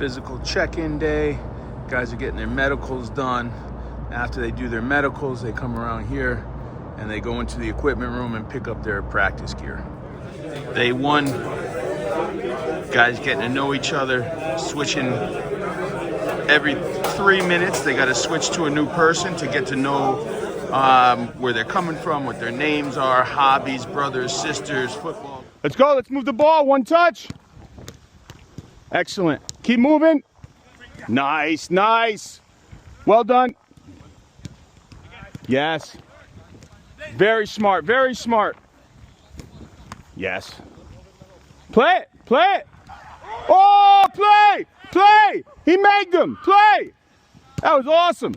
physical check-in day. Guys are getting their medicals done. After they do their medicals, they come around here and they go into the equipment room and pick up their practice gear. Day one, guys getting to know each other, switching every 3 minutes. They got to switch to a new person to get to know where they're coming from, what their names are, hobbies, brothers, sisters, football. Let's go, let's move the ball, one touch. Excellent, keep moving. Nice, nice. Well done. Yes. Very smart, very smart. Yes. Play it, play it. Oh, play, play. He made them, play. That was awesome.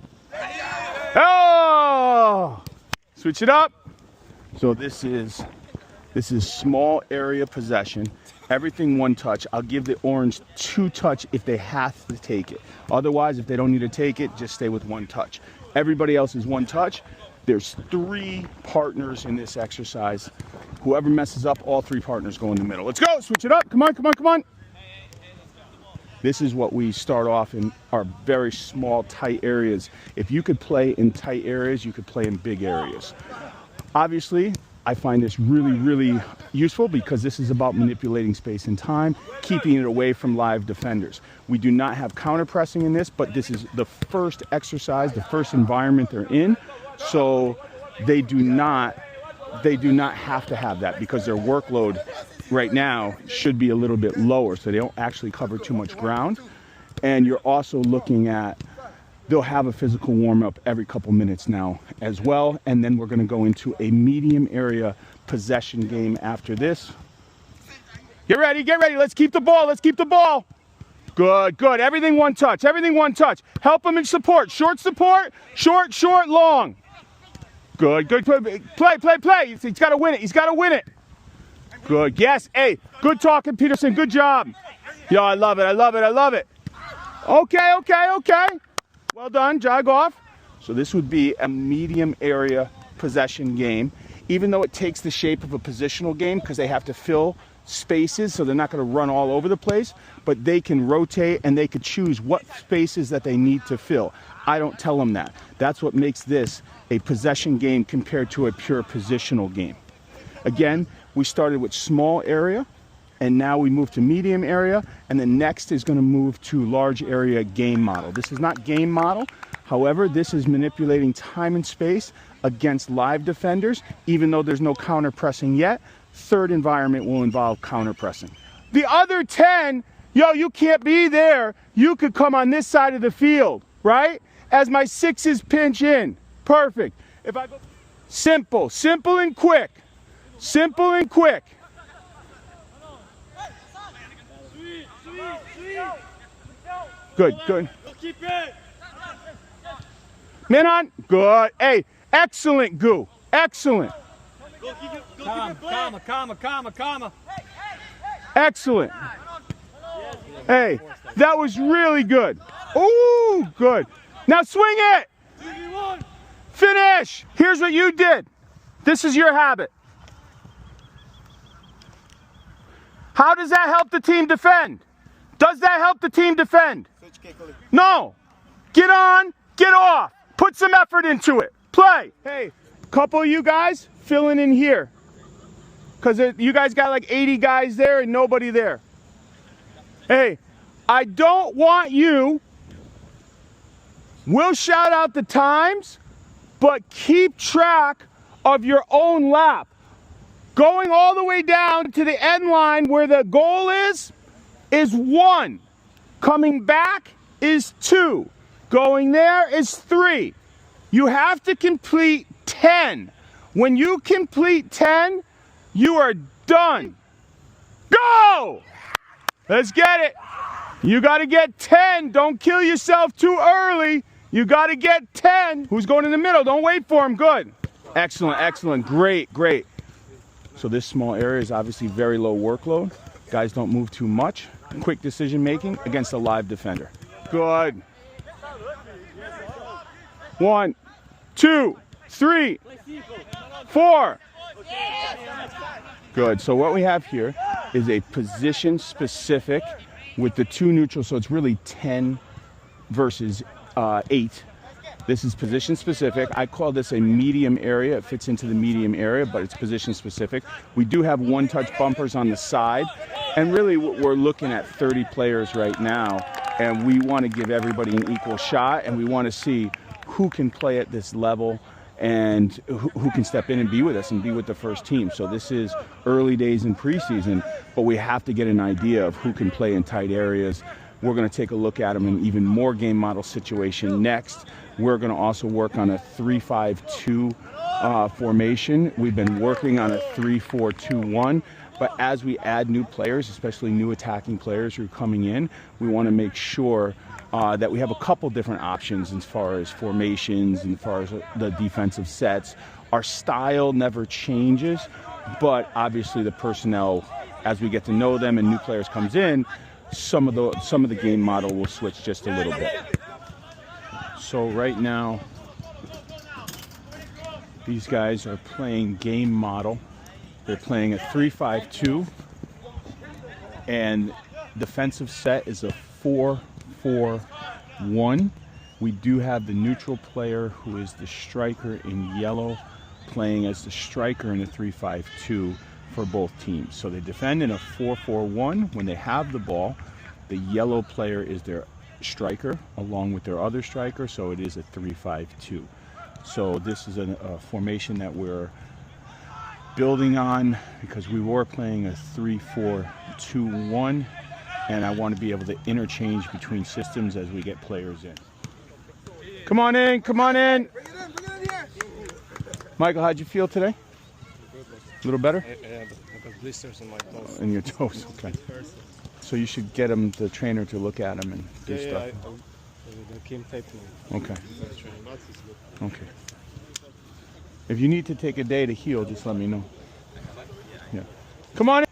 Oh, switch it up. So this is small area possession. Everything one touch. I'll give the orange 2 touch if they have to take it. Otherwise, if they don't need to take it, just stay with 1 touch. Everybody else is 1 touch. There's 3 partners in this exercise. Whoever messes up, all 3 partners go in the middle. Let's go, switch it up. Come on, come on, come on. This is what we start off in our very small, tight areas. If you could play in tight areas, you could play in big areas. Obviously, I find this really, really useful because this is about manipulating space and time, keeping it away from live defenders. We do not have counter pressing in this, but this is the first exercise, the first environment they're in. So they do not have to have that because their workload right now should be a little bit lower, so they don't actually cover too much ground. And you're also looking at, they'll have a physical warm-up every couple minutes now as well. And then we're going to go into a medium area possession game after this. Get ready, get ready. Let's keep the ball, let's keep the ball. Good, good. Everything 1 touch, everything 1 touch. Help them in support. Short support, short, short, long. Good, good. Play, play, play. He's got to win it, he's got to win it. Good, yes. Hey, good talking, Peterson. Good job. Yo, I love it, I love it, I love it. Okay, okay, okay. Well done, jog off. So this would be a medium area possession game, even though it takes the shape of a positional game because they have to fill spaces, so they're not going to run all over the place, but they can rotate and they could choose what spaces that they need to fill. I don't tell them that. That's what makes this a possession game compared to a pure positional game. Again, we started with small area, and now we move to medium area, and then next is going to move to large area game model. This is not game model. However, this is manipulating time and space against live defenders, even though there's no counter pressing yet. Third environment will involve counter pressing. The other 10, yo, you can't be there. You could come on this side of the field, right? As my 6s pinch in. Perfect. If I go simple, simple and quick. Simple and quick. Good, good. Man on. Good. Hey, excellent, Goo. Excellent. Comma. Excellent. Hey, that was really good. Ooh, good. Now swing it. Finish. Here's what you did. This is your habit. How does that help the team defend? Does that help the team defend? No. Get on, get off. Put some effort into it. Play. Hey, couple of you guys filling in here. Because you guys got like 80 guys there and nobody there. Hey, I don't want you. We'll shout out the times, but keep track of your own lap. Going all the way down to the end line where the goal is 1. Coming back is 2. Going there is 3. You have to complete 10. When you complete 10, you are done. Go! Let's get it. You got to get 10. Don't kill yourself too early. You got to get 10. Who's going in the middle? Don't wait for him. Good. Excellent, excellent. Great, great. So this small area is obviously very low workload. Guys don't move too much. Quick decision making against a live defender. Good. 1, 2, 3, 4. Good. So what we have here is a position specific with the 2 neutrals, so it's really 10 versus 8. This is position specific. I call this a medium area. It fits into the medium area, but it's position specific. We do have 1-touch bumpers on the side. And really we're looking at 30 players right now, and we want to give everybody an equal shot, and we want to see who can play at this level and who can step in and be with us and be with the first team. So this is early days in preseason, but we have to get an idea of who can play in tight areas. We're going to take a look at them in even more game model situation next. We're going to also work on a 3-5-2 formation. We've been working on a 3-4-2-1. But as we add new players, especially new attacking players who are coming in, we want to make sure that we have a couple different options as far as formations and as far as the defensive sets. Our style never changes, but obviously the personnel, as we get to know them and new players comes in, some of the game model will switch just a little bit. So right now, these guys are playing game model. They're playing a 3-5-2, and defensive set is a 4-4-1. We do have the neutral player, who is the striker in yellow, playing as the striker in a 3-5-2 for both teams. So they defend in a 4-4-1. When they have the ball, the yellow player is their striker along with their other striker, so it is a 3-5-2. So this is a formation that we're building on because we were playing a 3-4-2-1, and I want to be able to interchange between systems as we get players in. Come on in, come on in. Michael, how'd you feel today? A little better? Yeah, I got blisters on my toes. In your toes, okay. So you should get the trainer to look at them and do stuff. Yeah, the Kim taped me. Okay. Okay. If you need to take a day to heal, just let me know. Yeah. Come on in.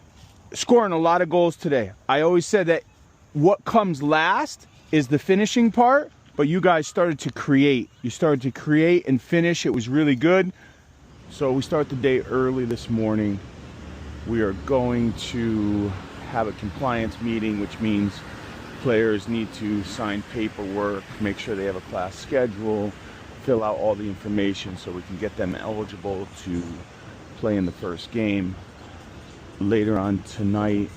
Scoring a lot of goals today. I always said that what comes last is the finishing part, but you guys started to create. You started to create and finish. It was really good. So we start the day early this morning. We are going to have a compliance meeting, which means players need to sign paperwork, make sure they have a class schedule, fill out all the information so we can get them eligible to play in the first game. Later on tonight,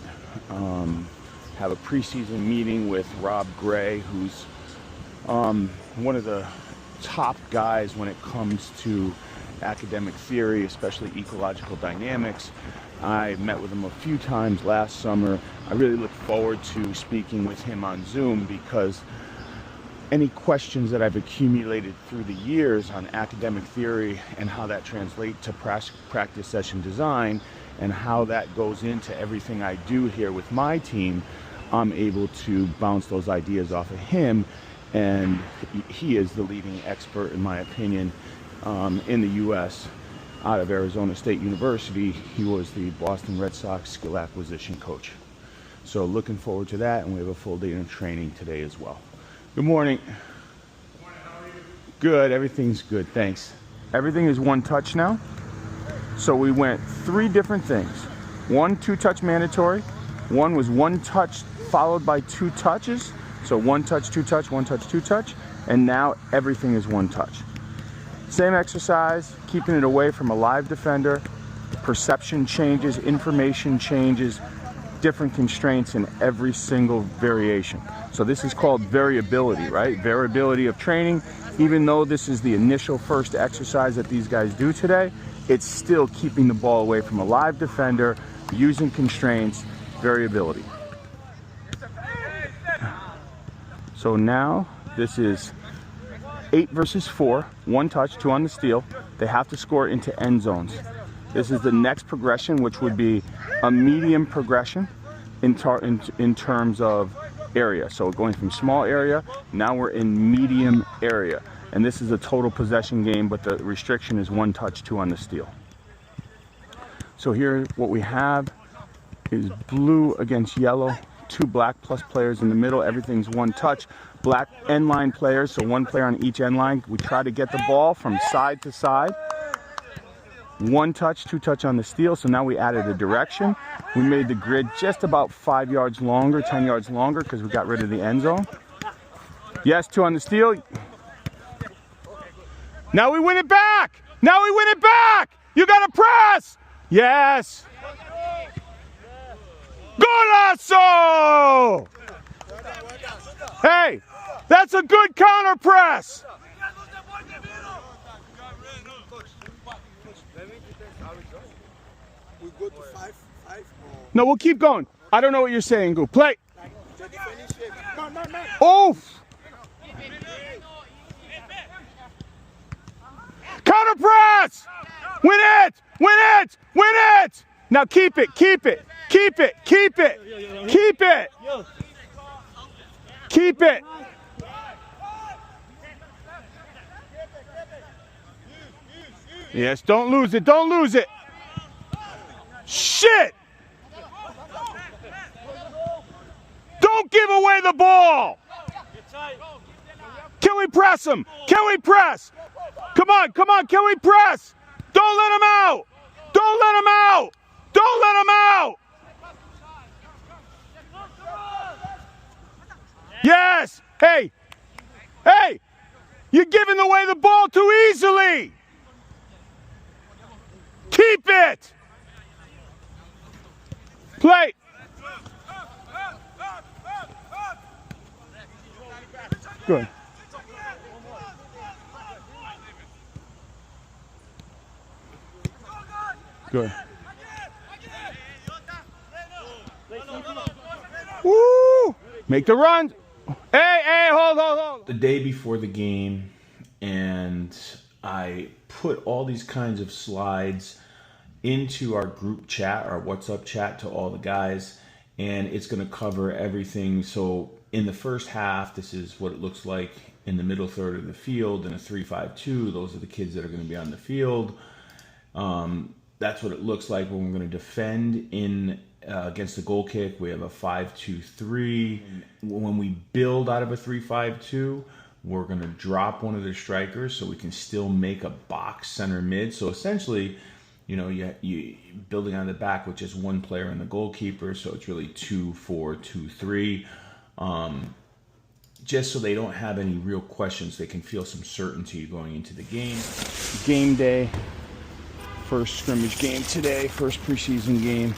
have a preseason meeting with Rob Gray, who's one of the top guys when it comes to academic theory, especially ecological dynamics. I met with him a few times last summer. I really look forward to speaking with him on Zoom because any questions that I've accumulated through the years on academic theory and how that translates to practice session design and how that goes into everything I do here with my team, I'm able to bounce those ideas off of him, and he is the leading expert, in my opinion, in the U.S. out of Arizona State University. He was the Boston Red Sox skill acquisition coach. So looking forward to that, and we have a full day of training today as well. Good morning. Good morning, how are you? Good, everything's good, thanks. Everything is 1 touch now. So we went 3 different things. 1 2-touch mandatory, 1 was 1 touch followed by 2 touches. So 1 touch, 2 touch, 1 touch, 2 touch, and now everything is 1 touch. Same exercise, keeping it away from a live defender. Perception changes, information changes, different constraints in every single variation. So this is called variability, right? Variability of training. Even though this is the initial first exercise that these guys do today, it's still keeping the ball away from a live defender, using constraints, variability. So now this is 8 versus 4, 1 touch, 2 on the steal. They have to score into end zones. This is the next progression, which would be a medium progression in terms of area. So going from small area, now we're in medium area. And this is a total possession game, but the restriction is 1 touch, 2 on the steal. So here what we have is blue against yellow, 2 black plus players in the middle. Everything's 1 touch. Black end line players, so 1 player on each end line. We try to get the ball from side to side. 1 touch, 2 touch on the steal. So now we added a direction. We made the grid just about 5 yards longer, 10 yards longer, because we got rid of the end zone. Yes, 2 on the steal. Now we win it back. Now we win it back. You got to press. Yes. Golazo! Hey, that's a good counter press. We go to 5. No, we'll keep going. I don't know what you're saying. Go play. Come on. Oof. Counter press. Win it. Win it. Win it. Now keep it. Keep it. Keep it. Keep it. Keep it. Keep it. Yes, don't lose it. Don't lose it. Shit. Don't give away the ball. Can we press him? Can we press? Come on, come on. Can we press? Don't let him out. Don't let him out. Don't let him out. Yes. Hey. Hey. You're giving away the ball too easily. Keep it. Play. Good. Good. Woo! Make the run. Hey, hold. The day before the game, and I put all these kinds of slides into our group chat, our WhatsApp chat to all the guys, and it's going to cover everything. So in the first half, this is what it looks like in the middle third of the field in a 3-5-2. Those are the kids that are going to be on the field. That's what it looks like when we're going to defend in against the goal kick. We have a 5-2-3. When we build out of a 3-5-2, we're going to drop one of the strikers so we can still make a box center mid. So essentially, you know, you building on the back with just one player and the goalkeeper. So it's really 2-4-2-3. Just so they don't have any real questions. They can feel some certainty going into the game. Game day. First scrimmage game today, first preseason game.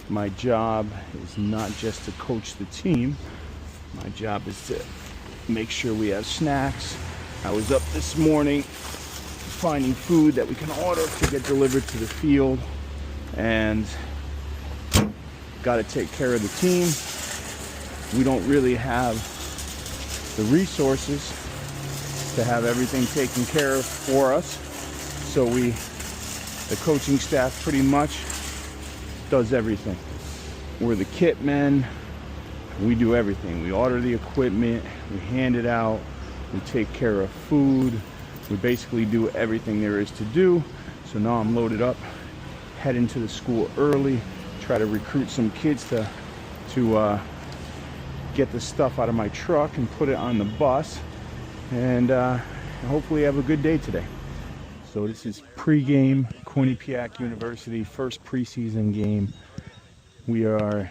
My job is not just to coach the team. My job is to make sure we have snacks. I was up this morning finding food that we can order to get delivered to the field, and got to take care of the team. We don't really have the resources to have everything taken care of for us. So the coaching staff pretty much does everything. We're the kit men. We do everything. We order the equipment, we hand it out, we take care of food. We basically do everything there is to do. So now I'm loaded up, heading to the school early, try to recruit some kids to get the stuff out of my truck and put it on the bus, and hopefully have a good day today. So this is pre-game, Quinnipiac University, first preseason game. We are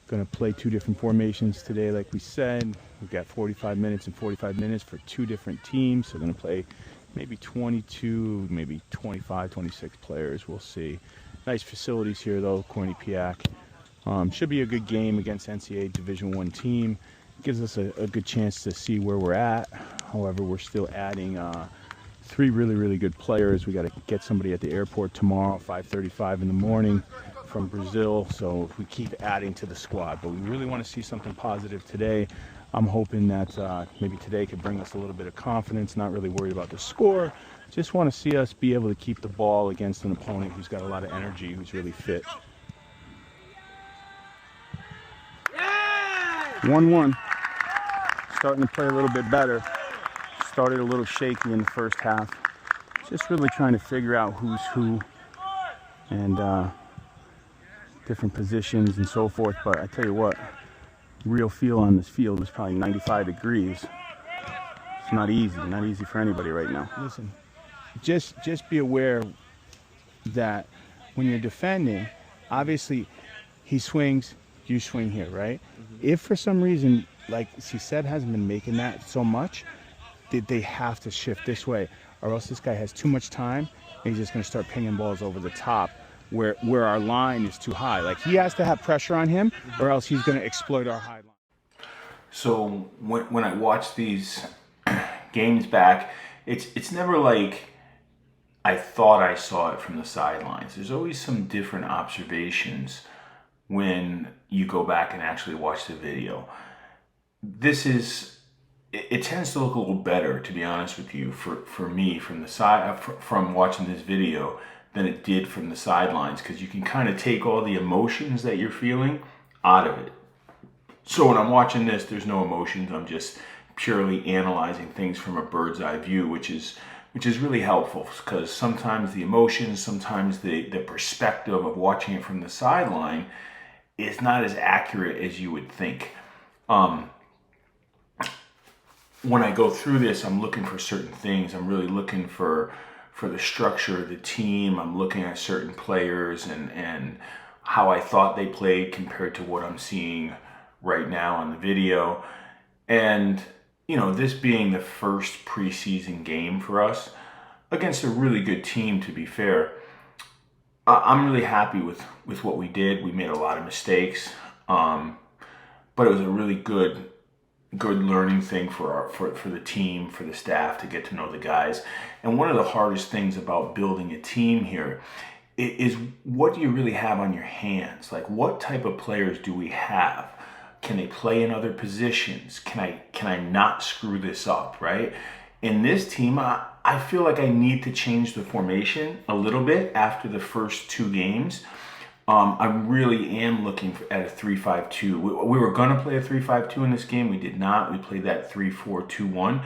going to play 2 different formations today, like we said. We've got 45 minutes and 45 minutes for 2 different teams. So we're going to play maybe 22, maybe 25, 26 players. We'll see. Nice facilities here, though, Quinnipiac. Should be a good game against NCAA Division I team. Gives us a good chance to see where we're at. However, we're still adding 3 really good players. We got to get somebody at the airport tomorrow, 5:35 in the morning from Brazil. So if we keep adding to the squad, but we really want to see something positive today. I'm hoping that maybe today could bring us a little bit of confidence. Not really worried about the score. Just want to see us be able to keep the ball against an opponent who's got a lot of energy, who's really fit. 1-1. Starting to play a little bit better. Started a little shaky in the first half. Just really trying to figure out who's who and different positions and so forth. But I tell you what, real feel on this field is probably 95 degrees. It's not easy for anybody right now. Listen, just be aware that when you're defending, obviously he swings, you swing here, right? If for some reason, like he said, hasn't been making that so much, they have to shift this way, or else this guy has too much time and he's just going to start pinging balls over the top where our line is too high. Like he has to have pressure on him, or else he's going to exploit our high line. So when I watch these games back, it's never like I thought I saw it from the sidelines. There's always some different observations when you go back and actually watch the video. It tends to look a little better, to be honest with you, for me from the side from watching this video than it did from the sidelines, because you can kind of take all the emotions that you're feeling out of it. So when I'm watching this, there's no emotions. I'm just purely analyzing things from a bird's eye view, which is really helpful, because sometimes the emotions, sometimes the perspective of watching it from the sideline is not as accurate as you would think. When I go through this, I'm looking for certain things. I'm really looking for the structure of the team. I'm looking at certain players and how I thought they played compared to what I'm seeing right now on the video. And, you know, this being the first preseason game for us against a really good team, to be fair, I'm really happy with what we did. We made a lot of mistakes, but it was a really good learning thing for the team, for the staff, to get to know the guys. And one of the hardest things about building a team here is, what do you really have on your hands? Like, what type of players do we have? Can they play in other positions? Can I not screw this up, right? In this team, I feel like I need to change the formation a little bit after the first two games. I really am looking at a 3-5-2. We were going to play a 3-5-2 in this game. We did not. We played that 3-4-2-1.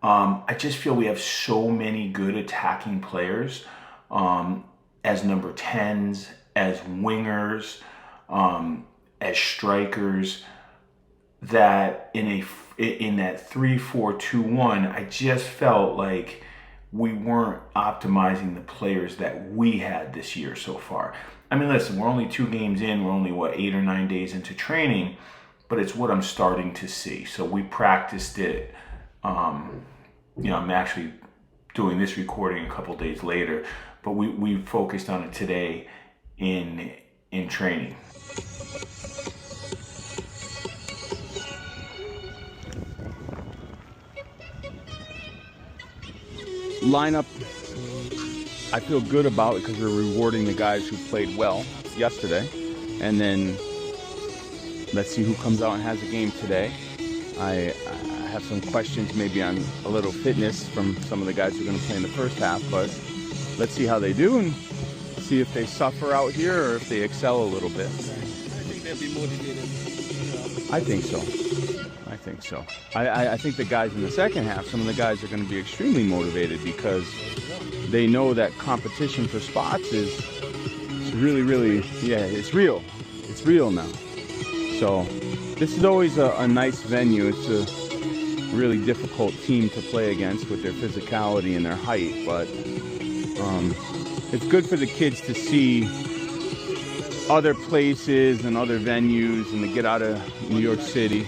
I just feel we have so many good attacking players as number 10s, as wingers, as strikers, that in that 3-4-2-1, I just felt like we weren't optimizing the players that we had this year so far. I mean, listen, we're only 2 games in. We're only, 8 or 9 days into training, but it's what I'm starting to see. So we practiced it. I'm actually doing this recording a couple days later, but we focused on it today in training. Lineup, I feel good about it because we're rewarding the guys who played well yesterday, and then let's see who comes out and has a game today. I have some questions maybe on a little fitness from some of the guys who are going to play in the first half, but let's see how they do and see if they suffer out here or if they excel a little bit. I think they'll be motivated. I think so. I think the guys in the second half, some of the guys are going to be extremely motivated because they know that competition for spots is really, really, it's real. It's real now. So this is always a nice venue. It's a really difficult team to play against with their physicality and their height, but it's good for the kids to see other places and other venues and to get out of New York City.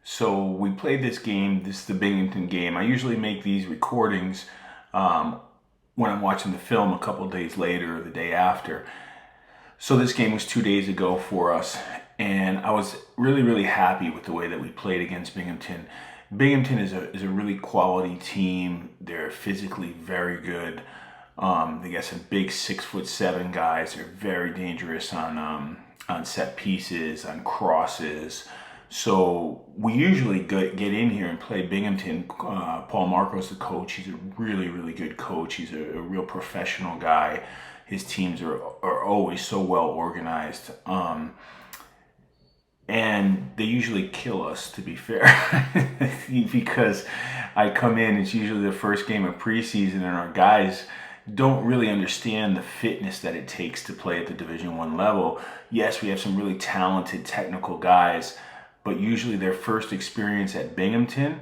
So we played this game. This is the Binghamton game. I usually make these recordings when I'm watching the film a couple days later or the day after. So this game was 2 days ago for us, and I was really, really happy with the way that we played against Binghamton. Binghamton is a really quality team. They're physically very good. They got some big 6'7" guys. They're very dangerous on set pieces, on crosses. So we usually get in here and play Binghamton. Paul Marcos, the coach, he's a really, really good coach. He's a real professional guy. His teams are always so well organized. And they usually kill us, to be fair, because I come in, it's usually the first game of preseason, and our guys don't really understand the fitness that it takes to play at the Division I level. Yes, we have some really talented technical guys, but usually their first experience at Binghamton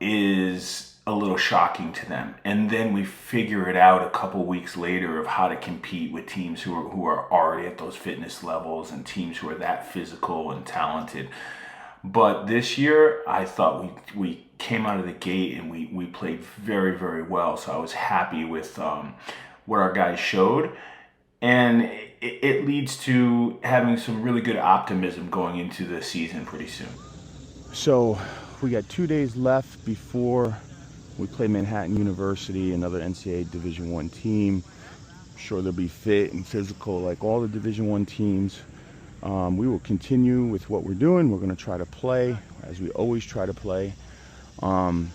is a little shocking to them. And then we figure it out a couple weeks later of how to compete with teams who are already at those fitness levels and teams who are that physical and talented. But this year, I thought we came out of the gate and we played very, very well. So I was happy with what our guys showed. And it leads to having some really good optimism going into the season pretty soon. So we got 2 days left before we play Manhattan University, another NCAA Division I team. I'm sure they'll be fit and physical like all the Division I teams. We will continue with what we're doing. We're going to try to play as we always try to play. Right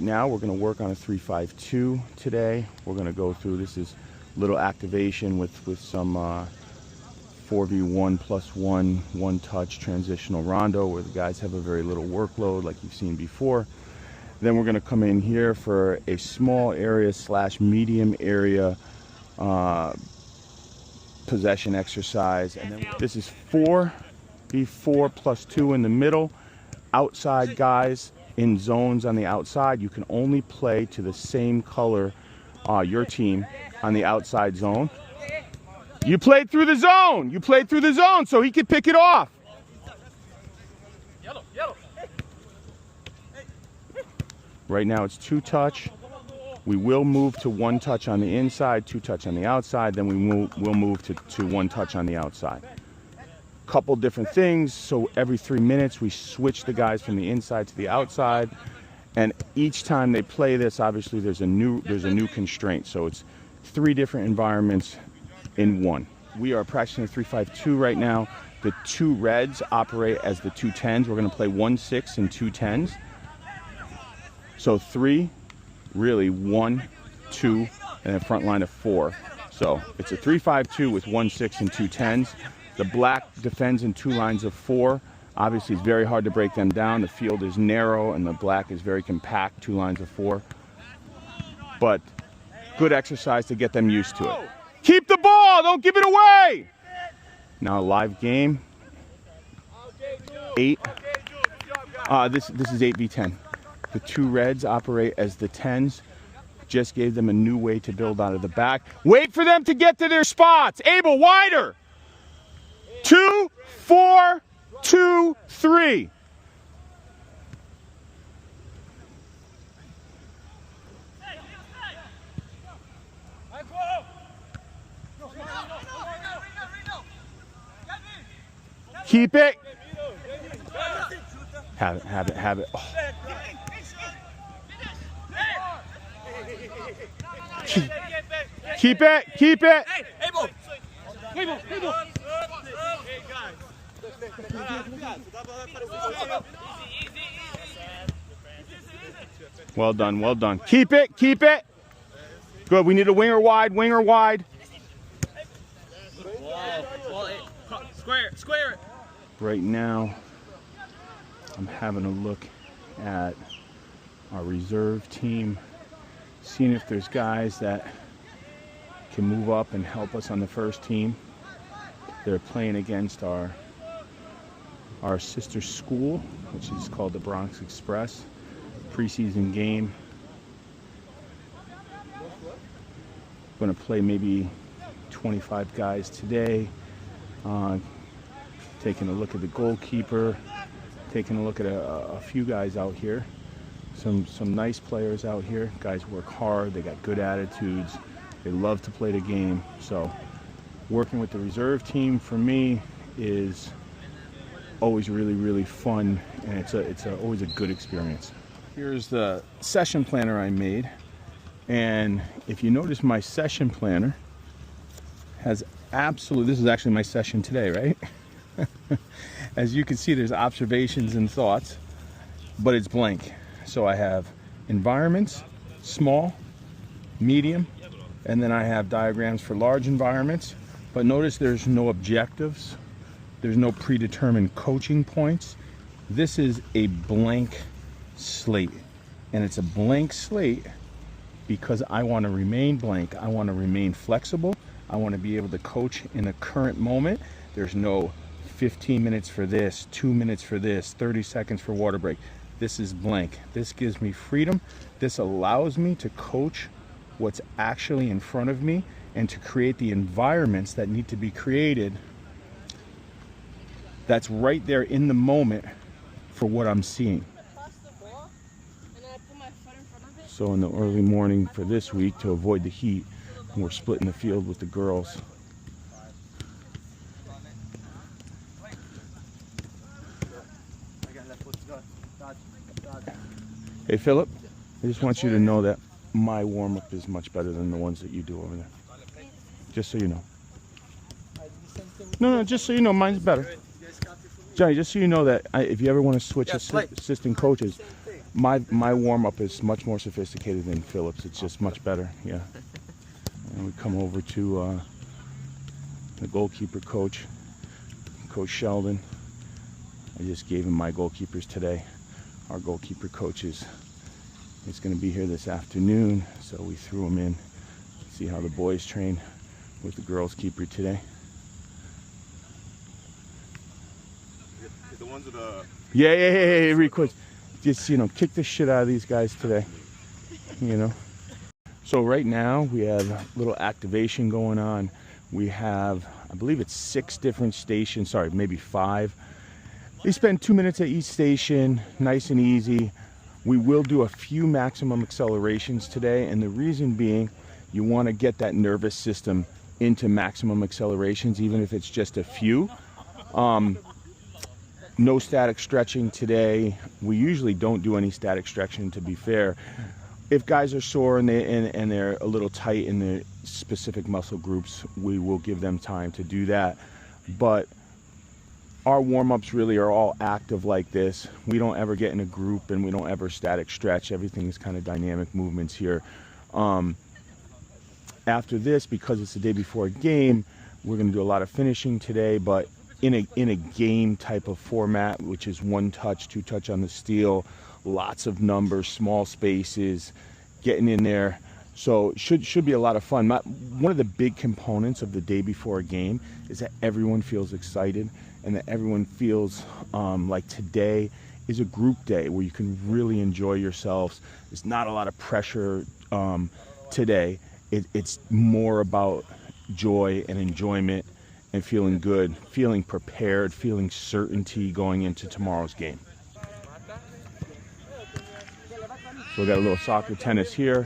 now, we're going to work on a 3-5-2 today. We're going to go through, this is little activation with some 4v1 plus one touch transitional rondo where the guys have a very little workload like you've seen before. Then we're going to come in here for a small area / medium area possession exercise. And then this is 4v4 plus 2 in the middle. Outside guys in zones on the outside. You can only play to the same color, your team on the outside zone. You played through the zone. You played through the zone so he could pick it off. Right now it's 2 touch. We will move to 1 touch on the inside, 2 touch on the outside. Then we'll move to 1 touch on the outside. Couple different things. So every 3 minutes we switch the guys from the inside to the outside. And each time they play this, obviously there's a new constraint. So it's 3 different environments in one. We are practicing a 3-5-2 right now. The 2 reds operate as the 2 10s. We're going to play 1 6 and 2 10s. So 3, really 1, 2, and a front line of 4. So it's a 3-5-2 with 1 6 and 2 10s. The black defends in 2 lines of 4. Obviously, it's very hard to break them down. The field is narrow, and the black is very compact, 2 lines of 4. But good exercise to get them used to it. Keep the ball, don't give it away. Now a live game. 8. This is 8v10. The 2 reds operate as the 10s. Just gave them a new way to build out of the back. Wait for them to get to their spots. Abel, wider. 2, 4, 2, 3. Keep it. Have it. Oh. Keep it. Well done. Keep it. Good, we need a winger wide. Square it. Right now, I'm having a look at our reserve team, seeing if there's guys that can move up and help us on the first team. They're playing against our sister school, which is called the Bronx Express. Preseason game. Going to play maybe 25 guys today. Taking a look at the goalkeeper, taking a look at a few guys out here. Some nice players out here. Guys work hard, they got good attitudes, they love to play the game. So working with the reserve team for me is always really fun, and it's always a good experience. Here's the session planner I made, and if you notice, my session planner has this is actually my session today, right? As you can see, there's observations and thoughts, but it's blank. So I have environments, small, medium, and then I have diagrams for large environments. But notice there's no objectives. There's no predetermined coaching points. This is a blank slate. And it's a blank slate because I want to remain blank. I want to remain flexible. I want to be able to coach in the current moment. There's no 15 minutes for this, 2 minutes for this, 30 seconds for water break. this is blank. This gives me freedom. This allows me to coach what's actually in front of me and to create the environments that need to be created that's right there in the moment for what I'm seeing. So in the early morning for this week, to avoid the heat, we're splitting the field with the girls. Hey Philip, I just want you to know that my warm-up is much better than the ones that you do over there. Just so you know. No, just so you know, mine's better. Johnny, just so you know that if you ever want to switch assistant coaches, my warm-up is much more sophisticated than Philip's. It's just much better, yeah. And we come over to the goalkeeper coach, Coach Sheldon. I just gave him my goalkeepers today. Our goalkeeper coach is going to be here this afternoon, so we threw him in. See how the boys train with the girls keeper today. The ones with the... Yeah, real quick. Just, kick the shit out of these guys today, So right now we have a little activation going on. We have, I believe it's 6 different stations, sorry, maybe 5. They spend 2 minutes at each station, nice and easy. We will do a few maximum accelerations today, and the reason being, you want to get that nervous system into maximum accelerations, even if it's just a few. No static stretching today. We usually don't do any static stretching, to be fair. If guys are sore and they're a little tight in the specific muscle groups, we will give them time to do that. But our warm-ups really are all active like this. We don't ever get in a group and we don't ever static stretch. Everything is kind of dynamic movements here. After this, because it's the day before a game, we're going to do a lot of finishing today, but in a game type of format, which is 1 touch, 2 touch on the steel, lots of numbers, small spaces, getting in there. So it should be a lot of fun. One of the big components of the day before a game is that everyone feels excited and that everyone feels like today is a group day where you can really enjoy yourselves. There's not a lot of pressure today. It's more about joy and enjoyment and feeling good, feeling prepared, feeling certainty going into tomorrow's game. So we got a little soccer tennis here.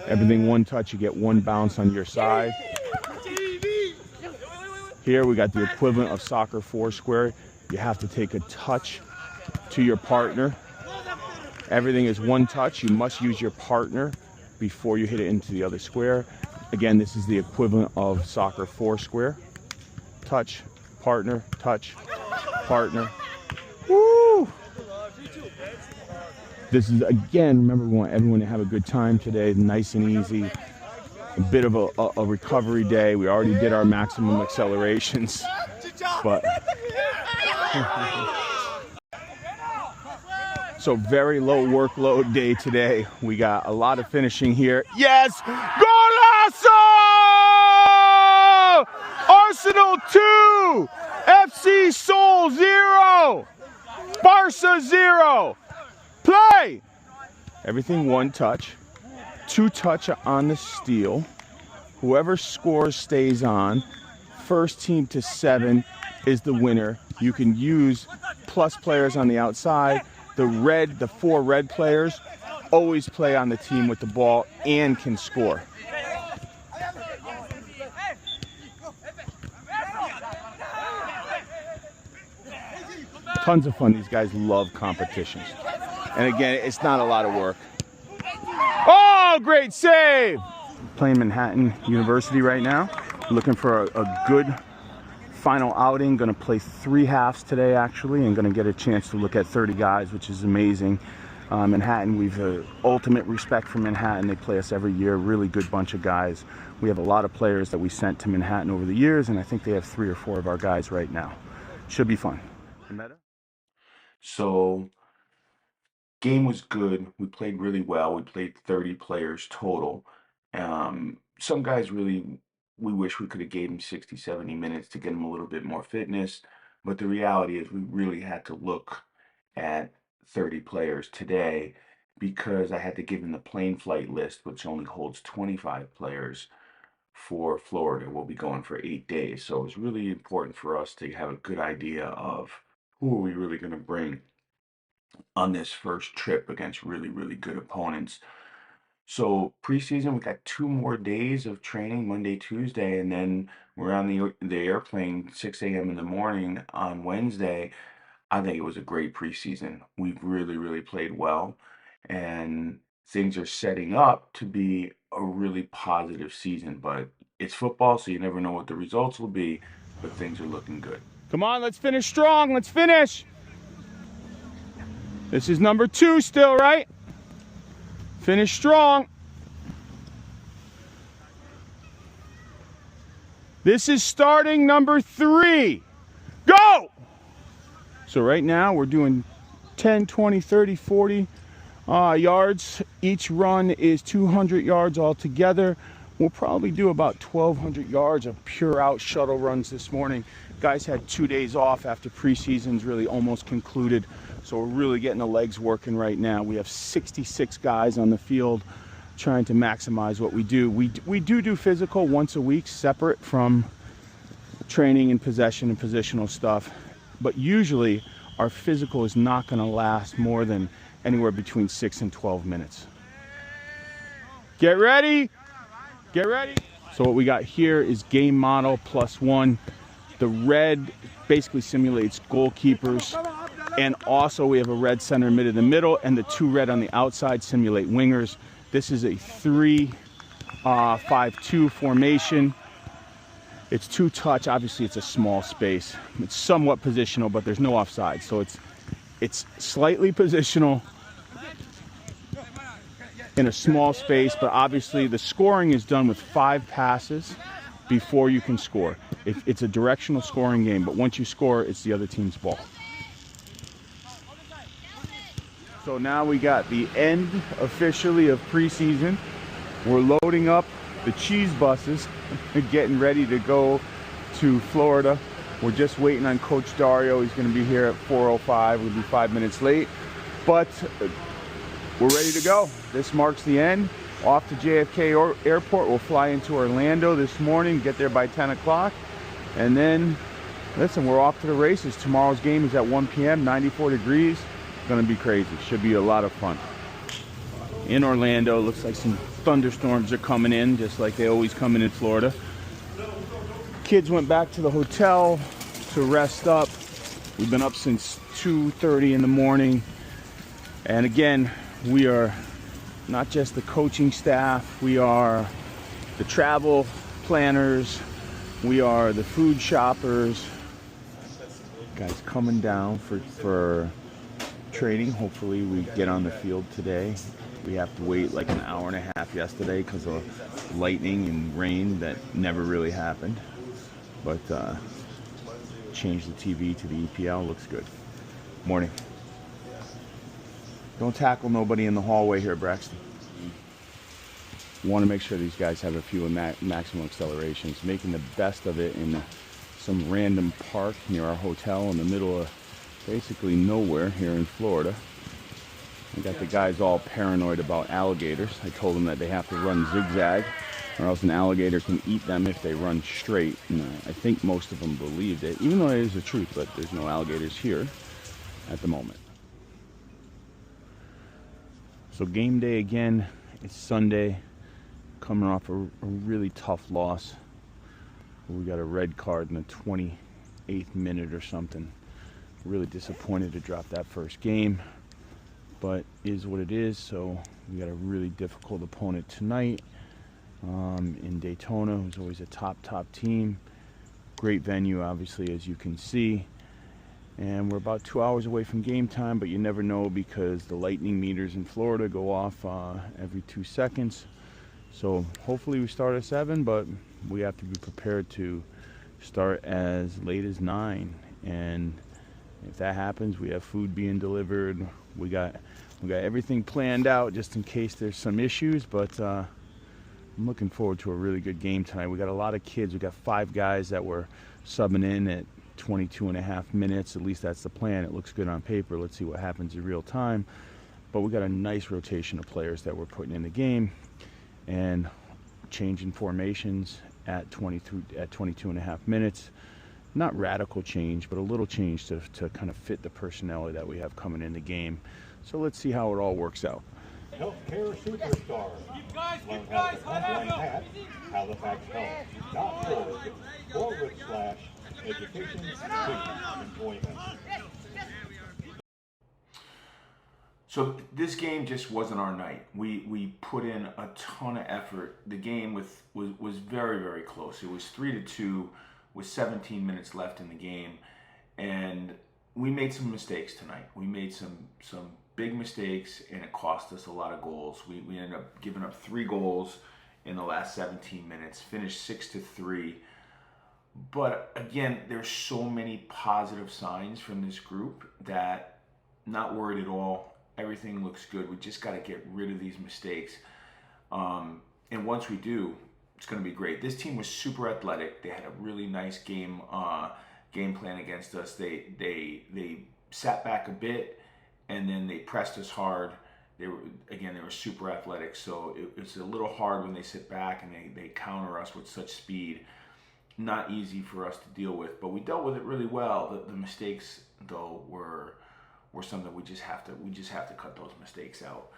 Everything 1 touch, you get 1 bounce on your side. Here we got the equivalent of soccer 4 square. You have to take a touch to your partner. Everything is 1 touch. You must use your partner before you hit it into the other square. Again, this is the equivalent of soccer 4 square. Touch, partner, touch, partner. Woo! This is, again, remember, we want everyone to have a good time today, nice and easy. A bit of a recovery day. We already did our maximum accelerations, but so very low workload day today. We got a lot of finishing here. Yes! Golazo! Arsenal 2! FC Seoul 0! Barca 0! Play! Everything 1 touch. 2 touch on the steel. Whoever scores stays on. First team to 7 is the winner. You can use plus players on the outside. The 4 red players always play on the team with the ball and can score. Tons of fun. These guys love competitions. And again, it's not a lot of work. Oh, great save! Playing Manhattan University right now. Looking for a good final outing. Going to play 3 halves today, actually, and going to get a chance to look at 30 guys, which is amazing. Manhattan, we've ultimate respect for Manhattan. They play us every year. Really good bunch of guys. We have a lot of players that we sent to Manhattan over the years, and I think they have 3 or 4 of our guys right now. Should be fun. So, game was good. We played really well. We played 30 players total. Some guys really, we wish we could have gave them 60, 70 minutes to get them a little bit more fitness. But the reality is we really had to look at 30 players today because I had to give him the plane flight list, which only holds 25 players for Florida. We'll be going for 8 days. So it's really important for us to have a good idea of who are we really going to bring on this first trip against really, really good opponents. So preseason, we got 2 more days of training, Monday, Tuesday, and then we're on the airplane 6 a.m. in the morning on Wednesday. I think it was a great preseason. We've really, really played well, and things are setting up to be a really positive season. But it's football, so you never know what the results will be, but things are looking good. Come on, let's finish strong. Let's finish. This is number 2 still, right? Finish strong. This is starting number 3. Go! So right now we're doing 10, 20, 30, 40 yards. Each run is 200 yards altogether. We'll probably do about 1,200 yards of pure out shuttle runs this morning. Guys had 2 days off after preseason's really almost concluded. So we're really getting the legs working right now. We have 66 guys on the field trying to maximize what we do. We do physical once a week separate from training and possession and positional stuff. But usually our physical is not going to last more than anywhere between 6 and 12 minutes. Get ready. Get ready. So what we got here is game model +1. The red basically simulates goalkeepers. And also we have a red center mid in the middle, and the 2 red on the outside simulate wingers. This is a 3-5-2 formation. It's 2 touch. Obviously it's a small space. It's somewhat positional, but there's no offside. So it's slightly positional in a small space, but obviously the scoring is done with 5 passes before you can score. It's a directional scoring game, but once you score, it's the other team's ball. So now we got the end officially of preseason. We're loading up the cheese buses and getting ready to go to Florida. We're just waiting on Coach Dario. He's going to be here at 4:05. We'll be 5 minutes late, but we're ready to go. This marks the end. Off to JFK Airport. We'll fly into Orlando this morning, get there by 10 o'clock, and then, listen, we're off to the races. Tomorrow's game is at 1 p.m., 94 degrees. Going to be crazy. Should be a lot of fun. In Orlando, looks like some thunderstorms are coming in, just like they always come in Florida. Kids went back to the hotel to rest up. We've been up since 2:30 in the morning. And again, we are not just the coaching staff, we are the travel planners, we are the food shoppers. Guys coming down for training. Hopefully we get on the field today. We have to wait like an hour and a half yesterday because of lightning and rain that never really happened. But change the TV to the EPL. Looks good. Morning. Don't tackle nobody in the hallway here, Braxton. Want to make sure these guys have a few maximum accelerations. Making the best of it in some random park near our hotel in the middle of basically nowhere here in Florida. We got the guys all paranoid about alligators. I told them that they have to run zigzag or else an alligator can eat them if they run straight. And I think most of them believed it, even though it is the truth, but there's no alligators here at the moment. So game day again. It's Sunday, coming off a really tough loss. We got a red card in the 28th minute or something. Really disappointed to drop that first game, but is what it is. So we got a really difficult opponent tonight in Daytona, who's always a top team. Great venue, obviously, as you can see. And we're about 2 hours away from game time, but you never know because the lightning meters in Florida go off every 2 seconds. So hopefully we start at 7, but we have to be prepared to start as late as 9. And if that happens, we have food being delivered. We got everything planned out just in case there's some issues, but I'm looking forward to a really good game tonight. We got a lot of kids. We got 5 guys that were subbing in at 22.5 minutes. At least that's the plan. It looks good on paper. Let's see what happens in real time. But we got a nice rotation of players that we're putting in the game, and changing formations at 22.5 minutes. Not radical change, but a little change to kind of fit the personality that we have coming in the game. So let's see how it all works out. Healthcare superstar. Learn how to contact Pat, HalifaxHealth.org/education-employment. So this game just wasn't our night. We put in a ton of effort. The game was very, very close. It was 3-2 with 17 minutes left in the game, and we made some mistakes tonight. We made some big mistakes, and it cost us a lot of goals. We ended up giving up 3 goals in the last 17 minutes, finished 6-3. But again, there's so many positive signs from this group that not worried at all. Everything looks good. We just got to get rid of these mistakes. And once we do, it's going to be great. This team was super athletic. They had a really nice game plan against us. They sat back a bit, and then they pressed us hard. They were super athletic. So it's a little hard when they sit back and they counter us with such speed. Not easy for us to deal with, but we dealt with it really well. The mistakes, though, were something we just have to cut those mistakes out.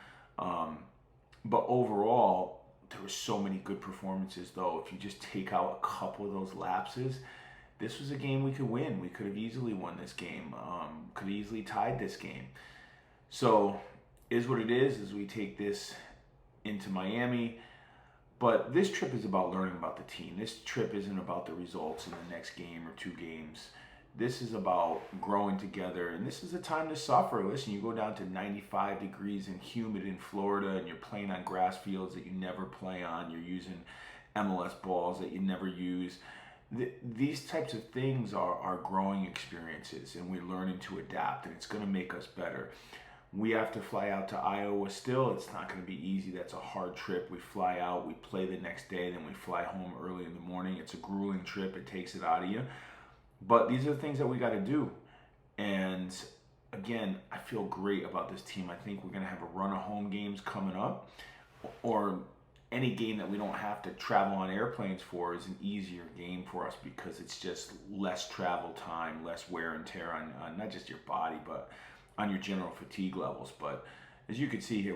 But overall, there were so many good performances, though. If you just take out a couple of those lapses, this was a game we could win. We could have easily won this game. Could have easily tied this game. So, is what it is as we take this into Miami. But this trip is about learning about the team. This trip isn't about the results in the next game or 2 games. This is about growing together, and this is a time to suffer. Listen, you go down to 95 degrees and humid in Florida, and you're playing on grass fields that you never play on. You're using MLS balls that you never use. These types of things are growing experiences, and we're learning to adapt, and it's going to make us better. We have to fly out to Iowa still. It's not going to be easy. That's a hard trip. We fly out, we play the next day, then we fly home early in the morning. It's a grueling trip. It takes it out of you. But these are the things that we got to do. And again, I feel great about this team. I think we're going to have a run of home games coming up, or any game that we don't have to travel on airplanes for is an easier game for us because it's just less travel time, less wear and tear on not just your body, but on your general fatigue levels. But as you can see here,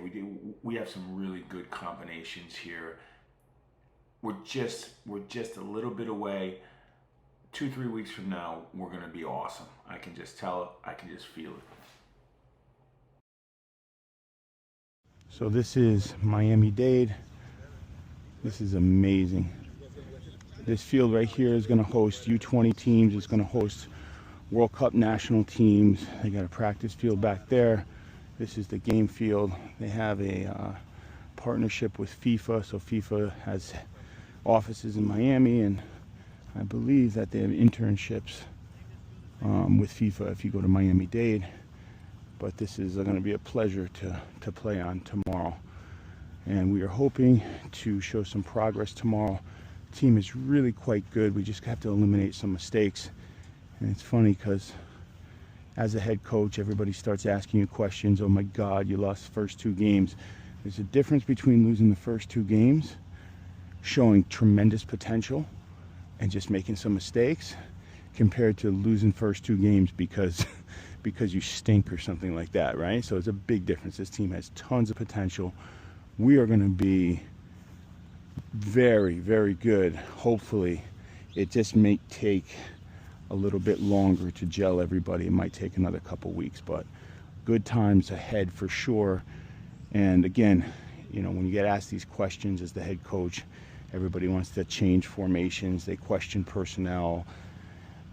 we have some really good combinations here. We're just a little bit away. 2-3 weeks from now, we're going to be awesome. I can just tell it. I can just feel it. So this is Miami-Dade. This is amazing. This field right here is going to host U20 teams. It's going to host World Cup national teams. They got a practice field back there. This is the game field. They have a partnership with FIFA. So FIFA has offices in Miami, and I believe that they have internships with FIFA if you go to Miami-Dade. But this is going to be a pleasure to play on tomorrow. And we are hoping to show some progress tomorrow. The team is really quite good. We just have to eliminate some mistakes. And it's funny because as a head coach, everybody starts asking you questions. Oh my God, you lost the first 2 games. There's a difference between losing the first 2 games, showing tremendous potential, and just making some mistakes, compared to losing first 2 games because you stink or something like that, right? So it's a big difference. This team has tons of potential. We are going to be very, very good. Hopefully, it just may take a little bit longer to gel everybody. It might take another couple weeks, but good times ahead for sure. And again, you know, when you get asked these questions as the head coach, everybody wants to change formations. They question personnel.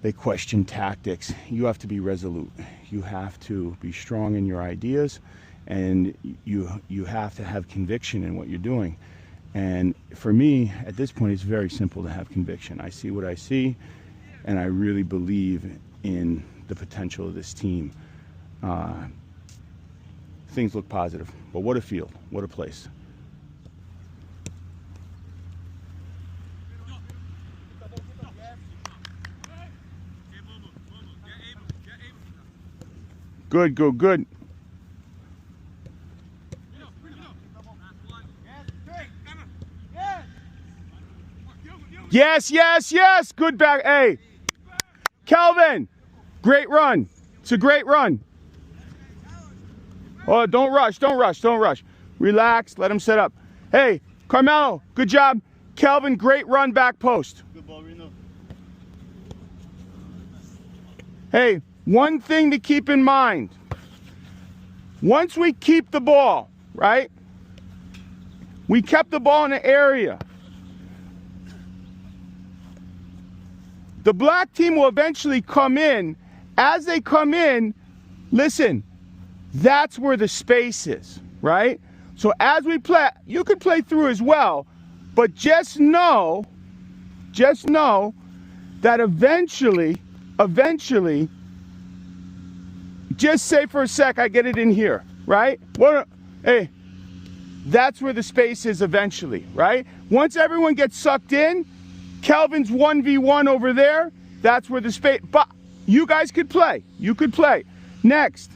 They question tactics. You have to be resolute. You have to be strong in your ideas, and you have to have conviction in what you're doing. And for me, at this point, it's very simple to have conviction. I see what I see, and I really believe in the potential of this team. Things look positive, but what a field, what a place. Good, good, good. Yes, yes, yes. Good back. Hey, Calvin, great run. It's a great run. Oh, don't rush, don't rush, don't rush. Relax, let him set up. Hey, Carmelo, good job. Calvin, great run back post. Good ball, Reno. Hey, one thing to keep in mind. Once we keep the ball, right? We kept the ball in the area. The black team will eventually come in. As they come in, listen, that's where the space is, right? So as we play, you could play through as well, but just know that eventually, just say for a sec, I get it in here, right? Hey, that's where the space is eventually, right? Once everyone gets sucked in, Kelvin's 1v1 over there, that's where the space, but you guys could play. You could play. Next.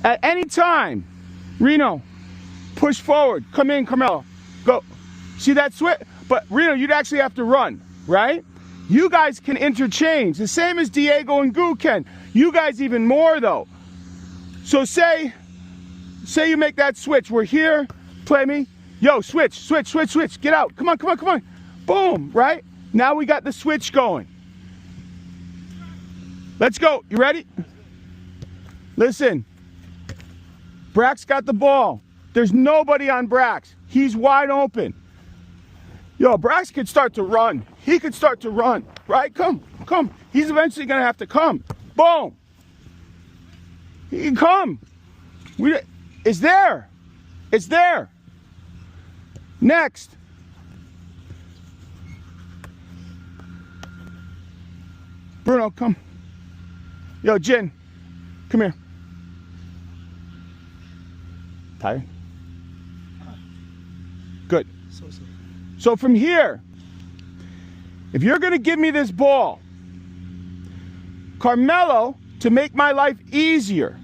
At any time, Reno, push forward. Come in, Carmelo. Go. See that switch? But Reno, you'd actually have to run, right? You guys can interchange. The same as Diego and Gu can. You guys even more, though. So say you make that switch. We're here. Play me. Yo, switch. Get out. Come on. Boom, right? Now we got the switch going. Let's go. You ready? Listen. Brax got the ball. There's nobody on Brax. He's wide open. Yo, Brax could start to run. He could start to run, right? Come. He's eventually going to have to come. Boom. He can come. It's there. Next. Bruno, come. Yo, Jen, come here. Tired? Good. So from here, if you're going to give me this ball, Carmelo, to make my life easier,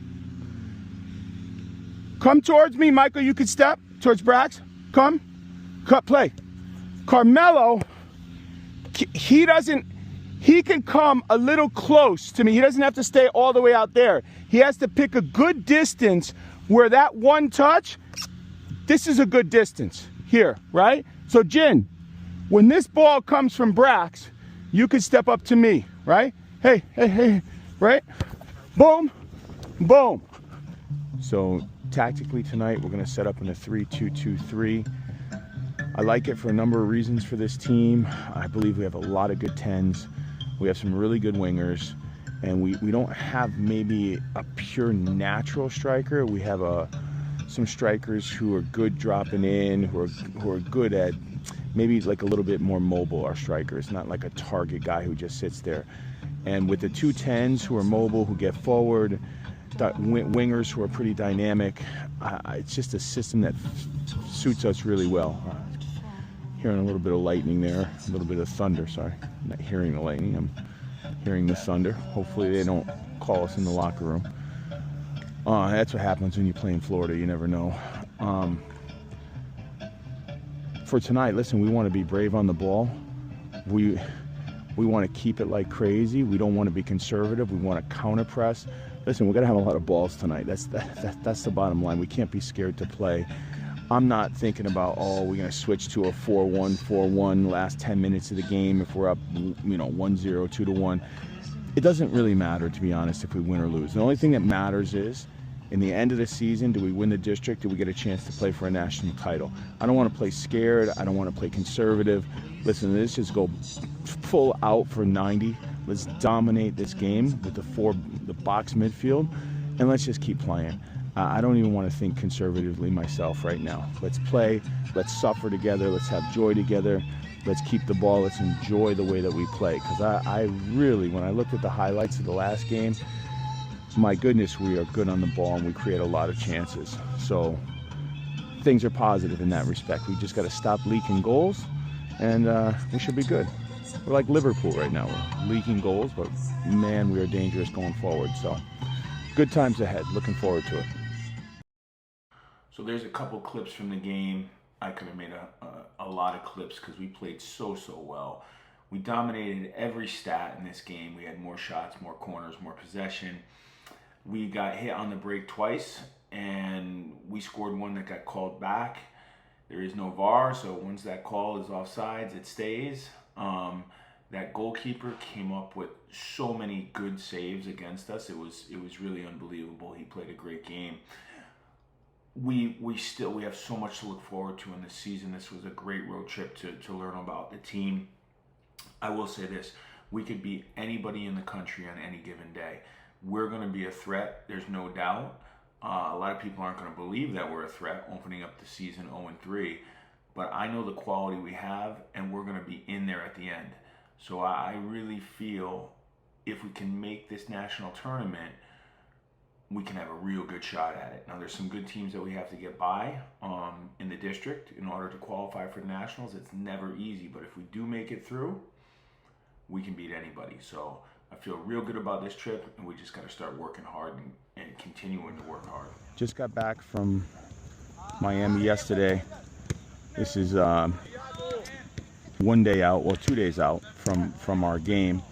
come towards me. Michael, you could step towards Brax. Come. Cut play. Carmelo, he can come a little close to me. He doesn't have to stay all the way out there. He has to pick a good distance where that one touch, this is a good distance here, right? So Jin, when this ball comes from Brax, you could step up to me, right? Hey, right? Boom. So tactically tonight, we're gonna set up in a 3-2-2-3. I like it for a number of reasons for this team. I believe we have a lot of good 10s. We have some really good wingers, and we don't have maybe a pure natural striker. We have some strikers who are good dropping in, who are good at maybe like a little bit more mobile. Our strikers, not like a target guy who just sits there. And with the 2 10s who are mobile, who get forward, wingers who are pretty dynamic, it's just a system that suits us really well. Hearing a little bit of lightning there, a little bit of thunder, sorry. I'm not hearing the lightning, I'm hearing the thunder. Hopefully they don't call us in the locker room. That's what happens when you play in Florida, you never know. For tonight, listen, we want to be brave on the ball. We want to keep it like crazy. We don't want to be conservative. We want to counter press. Listen, we're going to have a lot of balls tonight. That's the bottom line. We can't be scared to play. I'm not thinking about, we're going to switch to a 4-1 last 10 minutes of the game if we're up, 1-0, 2-1. It doesn't really matter, to be honest, if we win or lose. The only thing that matters is, in the end of the season, do we win the district? Do we get a chance to play for a national title? I don't want to play scared. I don't want to play conservative. Listen, let's just go full out for 90. Let's dominate this game with the box midfield, and let's just keep playing. I don't even want to think conservatively myself right now. Let's play. Let's suffer together. Let's have joy together. Let's keep the ball. Let's enjoy the way that we play. Because I really, when I looked at the highlights of the last game, my goodness, we are good on the ball and we create a lot of chances. So things are positive in that respect. We just got to stop leaking goals, and we should be good. we're like Liverpool right now. We're leaking goals, but man, we are dangerous going forward. So good times ahead. Looking forward to it. So there's a couple clips from the game. I could have made a lot of clips because we played so well. We dominated every stat in this game. We had more shots, more corners, more possession. We got hit on the break twice, and we scored one that got called back. There is no VAR, so once that call is offsides, it stays. That goalkeeper came up with so many good saves against us. It was really unbelievable. He played a great game. We have so much to look forward to in this season. This was a great road trip to learn about the team. I will say this, we could beat anybody in the country on any given day. We're going to be a threat, there's no doubt. A lot of people aren't going to believe that we're a threat opening up the season 0-3, but I know the quality we have, and we're going to be in there at the end. So I really feel if we can make this national tournament, we can have a real good shot at it. Now, there's some good teams that we have to get by in the district in order to qualify for the nationals. It's never easy, but if we do make it through, we can beat anybody. So I feel real good about this trip, and we just got to start working hard and continuing to work hard. Just got back from Miami yesterday. This is 1 day out, well, 2 days out from our game.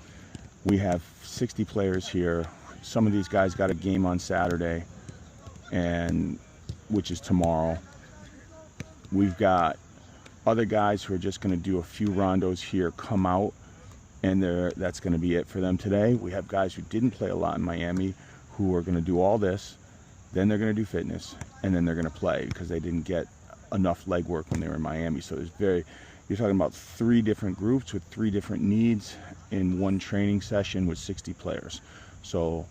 We have 60 players here. Some of these guys got a game on Saturday, and which is tomorrow. We've got other guys who are just going to do a few rondos here, come out, and that's going to be it for them today. We have guys who didn't play a lot in Miami who are going to do all this, then they're going to do fitness, and then they're going to play because they didn't get enough leg work when they were in Miami. So you're talking about 3 different groups with 3 different needs in one training session with 60 players. So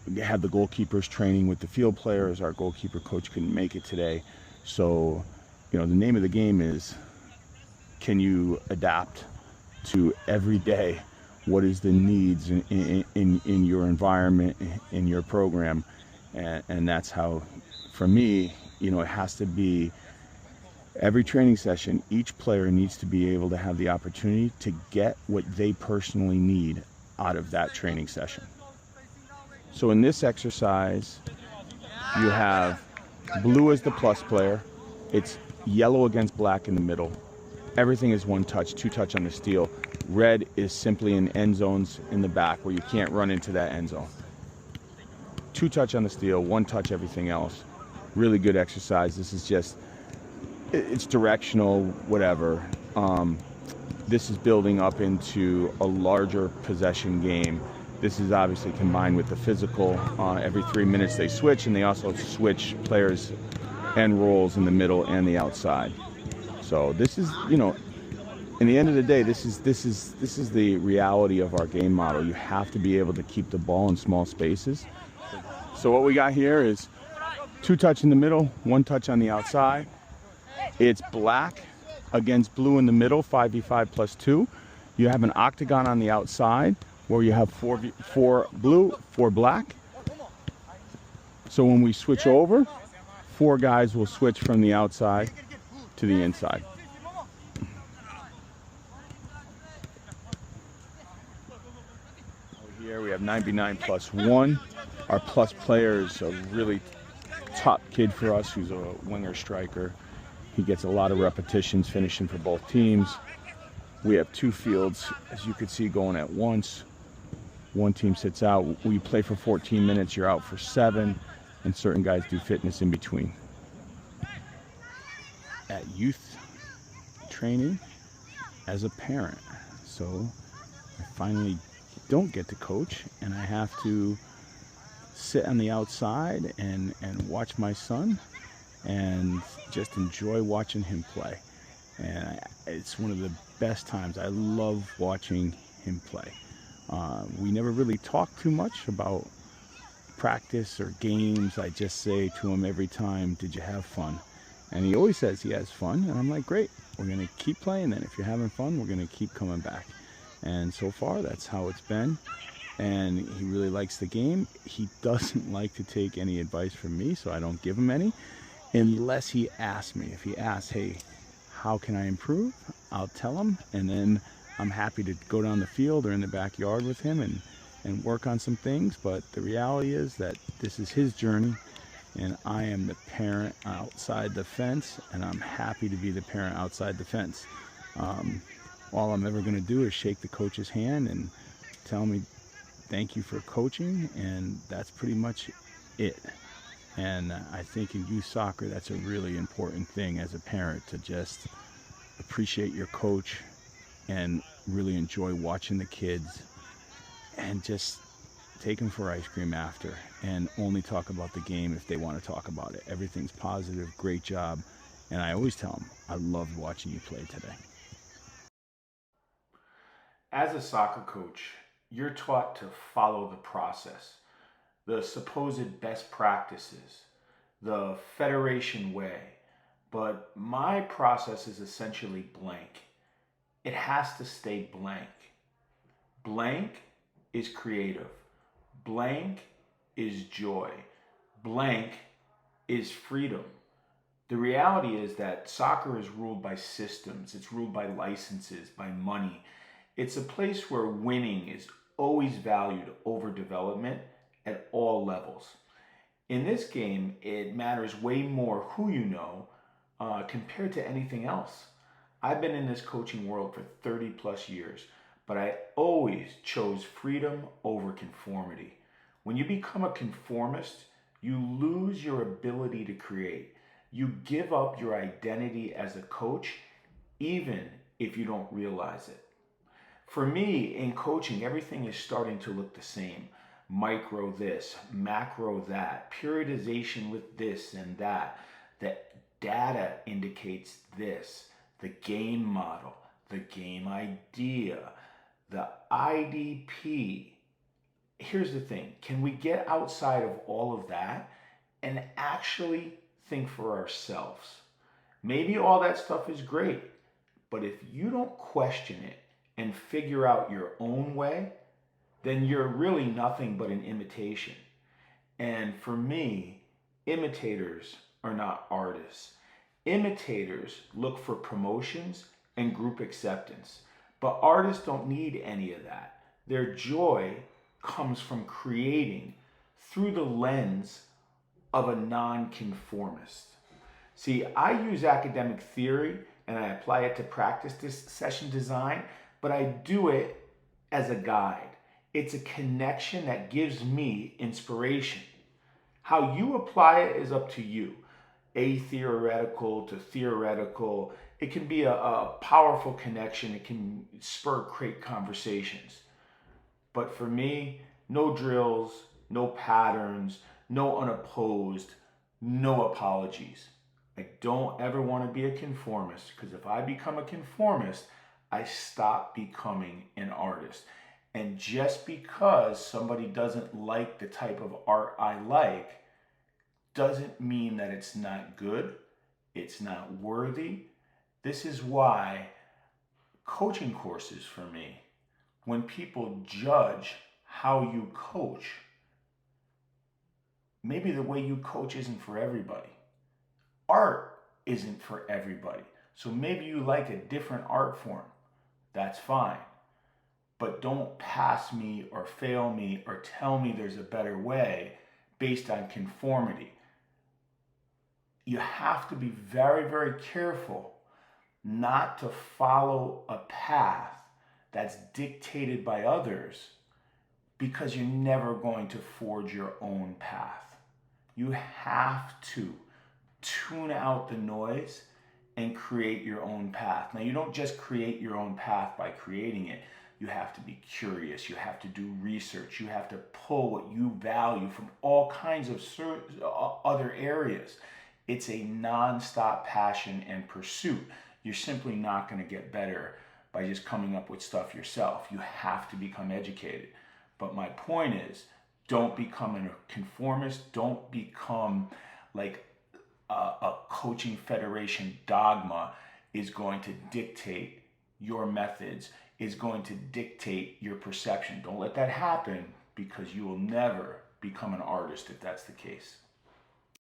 we had the goalkeepers training with the field players. Our goalkeeper coach couldn't make it today. So, the name of the game is, can you adapt to every day? What is the needs in your environment, in your program? And that's how, for me, it has to be every training session, each player needs to be able to have the opportunity to get what they personally need out of that training session. So in this exercise, you have blue as the plus player. It's yellow against black in the middle. Everything is 1 touch, 2 touch on the steel. Red is simply in end zones in the back where you can't run into that end zone. 2 touch on the steel, 1 touch everything else. Really good exercise. This is just, it's directional, whatever. This is building up into a larger possession game. This is obviously combined with the physical. Every 3 minutes they switch, and they also switch players and roles in the middle and the outside. So this is, in the end of the day, this is the reality of our game model. You have to be able to keep the ball in small spaces. So what we got here is 2 touch in the middle, 1 touch on the outside. It's black against blue in the middle, 5v5 plus 2. You have an octagon on the outside where you have 4 blue, 4 black. So when we switch over, 4 guys will switch from the outside to the inside. Over here we have 9v9 plus 1. Our plus player is a really top kid for us who's a winger striker. He gets a lot of repetitions finishing for both teams. We have 2 fields, as you can see, going at once. 1 team sits out. We play for 14 minutes, you're out for 7, and certain guys do fitness in between. At youth training as a parent. So I finally don't get to coach, and I have to sit on the outside and watch my son and just enjoy watching him play. And it's one of the best times. I love watching him play. We never really talk too much about practice or games. I just say to him every time, did you have fun? And he always says he has fun, and I'm like, great, we're going to keep playing then. If you're having fun, we're going to keep coming back. And so far, that's how it's been. And he really likes the game. He doesn't like to take any advice from me, so I don't give him any, unless he asks me. If he asks, hey, how can I improve? I'll tell him, and then I'm happy to go down the field or in the backyard with him and work on some things, but the reality is that this is his journey, and I am the parent outside the fence, and I'm happy to be the parent outside the fence. All I'm ever going to do is shake the coach's hand and tell me thank you for coaching, and that's pretty much it. And I think in youth soccer, that's a really important thing as a parent, to just appreciate your coach and really enjoy watching the kids and just take them for ice cream after, and only talk about the game if they want to talk about it. Everything's positive, great job. And I always tell them, I loved watching you play today. As a soccer coach, you're taught to follow the process, the supposed best practices, the federation way. But my process is essentially blank. It has to stay blank. Blank is creative. Blank is joy. Blank is freedom. The reality is that soccer is ruled by systems. It's ruled by licenses, by money. It's a place where winning is always valued over development at all levels. In this game, it matters way more who you know compared to anything else. I've been in this coaching world for 30 plus years, but I always chose freedom over conformity. When you become a conformist, you lose your ability to create. You give up your identity as a coach, even if you don't realize it. For me, in coaching, everything is starting to look the same. Micro this, macro that, periodization with this and that. The data indicates this, the game model, the game idea, the IDP. Here's the thing, can we get outside of all of that and actually think for ourselves? Maybe all that stuff is great, but if you don't question it and figure out your own way, then you're really nothing but an imitation. And for me, imitators are not artists. Imitators look for promotions and group acceptance, but artists don't need any of that. Their joy comes from creating through the lens of a nonconformist. See, I use academic theory and I apply it to practice session design, but I do it as a guide. It's a connection that gives me inspiration. How you apply it is up to you. Atheoretical to theoretical, it can be a powerful connection. It can spur great conversations. But for me, no drills, no patterns, no unopposed, no apologies. I don't ever want to be a conformist, because if I become a conformist, I stop becoming an artist. And just because somebody doesn't like the type of art I like, doesn't mean that it's not good, it's not worthy. This is why coaching courses for me, when people judge how you coach, maybe the way you coach isn't for everybody. Art isn't for everybody. So maybe you like a different art form. That's fine. But don't pass me or fail me or tell me there's a better way based on conformity. You have to be very, very careful not to follow a path that's dictated by others, because you're never going to forge your own path. You have to tune out the noise and create your own path. Now, you don't just create your own path by creating it. You have to be curious. You have to do research. You have to pull what you value from all kinds of other areas. It's a nonstop passion and pursuit. You're simply not going to get better by just coming up with stuff yourself. You have to become educated. But my point is, don't become a conformist. Don't become like a coaching federation dogma is going to dictate your methods, is going to dictate your perception. Don't let that happen, because you will never become an artist if that's the case.